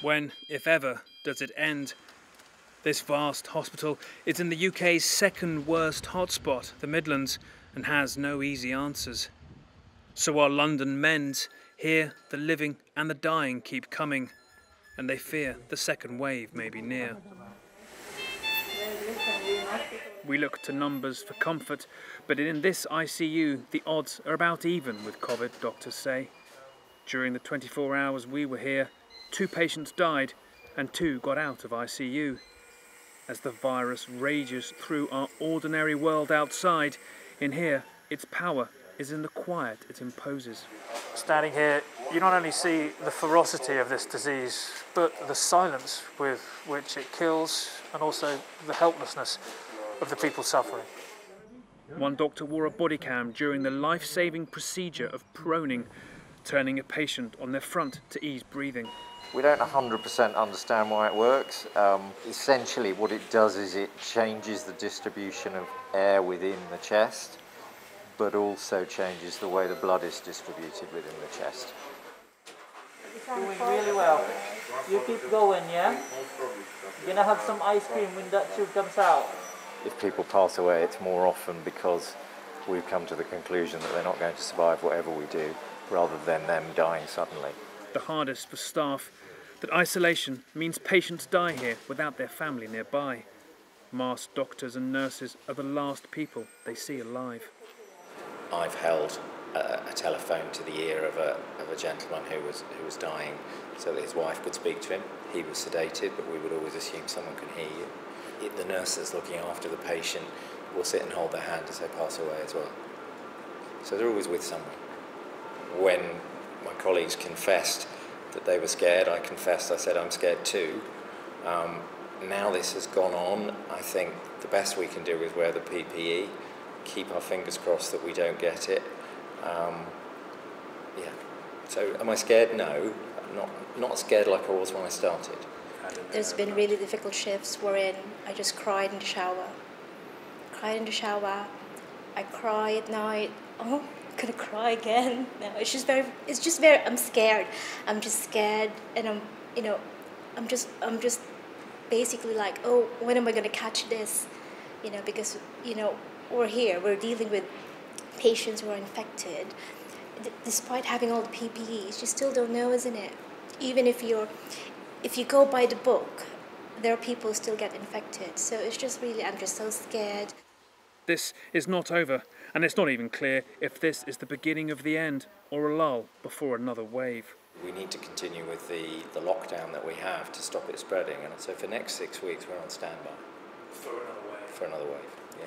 When, if ever, does it end? This vast hospital is in the UK's second worst hotspot, the Midlands, and has no easy answers. So while London mends, here the living and the dying keep coming, and they fear the second wave may be near. We look to numbers for comfort, but in this ICU the odds are about even with COVID, doctors say. During the 24 hours we were here, 2 patients died and 2 got out of ICU. As the virus rages through our ordinary world outside, in here its power is in the quiet it imposes. Standing here, you not only see the ferocity of this disease, but the silence with which it kills, and also the helplessness of the people suffering. One doctor wore a body cam during the life-saving procedure of proning, turning a patient on their front to ease breathing. We don't 100% understand why it works. Essentially what it does is it changes the distribution of air within the chest, but also changes the way the blood is distributed within the chest. Doing really well. You keep going, yeah? You're gonna have some ice cream when that tube comes out. If people pass away, it's more often because we've come to the conclusion that they're not going to survive whatever we do, rather than them dying suddenly. The hardest for staff, that isolation means patients die here without their family nearby. Masked doctors and nurses are the last people they see alive. I've held a telephone to the ear of a gentleman who was dying so that his wife could speak to him. He was sedated, but we would always assume someone can hear you. The nurse that's looking after the patient will sit and hold their hand as they pass away as well. So they're always with someone. When my colleagues confessed that they were scared, I confessed, I said I'm scared too. Now this has gone on, I think the best we can do is wear the PPE, keep our fingers crossed that we don't get it. Yeah. So am I scared? No. Not scared like I was when I started. There's been really difficult shifts wherein I just cried in the shower. I cry at night. Oh, I'm gonna cry again. No, it's just very, I'm scared. I'm just scared, and I'm just basically like, oh, when am I gonna catch this? Because, we're dealing with patients who are infected. Despite having all the PPEs, you still don't know, isn't it? Even if you go by the book, there are people who still get infected. So it's just really, I'm just so scared. This is not over, and it's not even clear if this is the beginning of the end or a lull before another wave. We need to continue with the lockdown that we have to stop it spreading, and so for the next 6 weeks we're on standby. For another wave, yeah.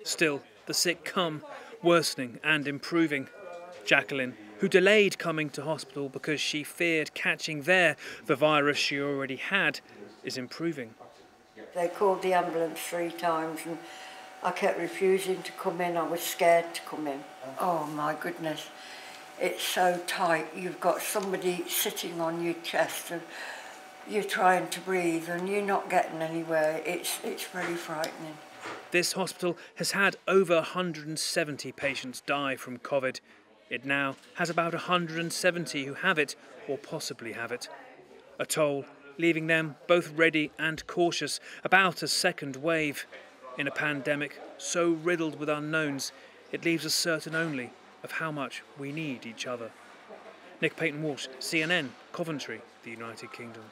Still, the sick come, worsening and improving. Jacqueline, who delayed coming to hospital because she feared catching there the virus she already had, is improving. They called the ambulance 3 times and I kept refusing to come in. I was scared to come in. Oh my goodness, it's so tight. You've got somebody sitting on your chest and you're trying to breathe and you're not getting anywhere. It's very frightening. This hospital has had over 170 patients die from COVID. It now has about 170 who have it or possibly have it. A toll, leaving them both ready and cautious about a second wave. In a pandemic so riddled with unknowns, it leaves us certain only of how much we need each other. Nick Payton-Walsh, CNN, Coventry, the United Kingdom.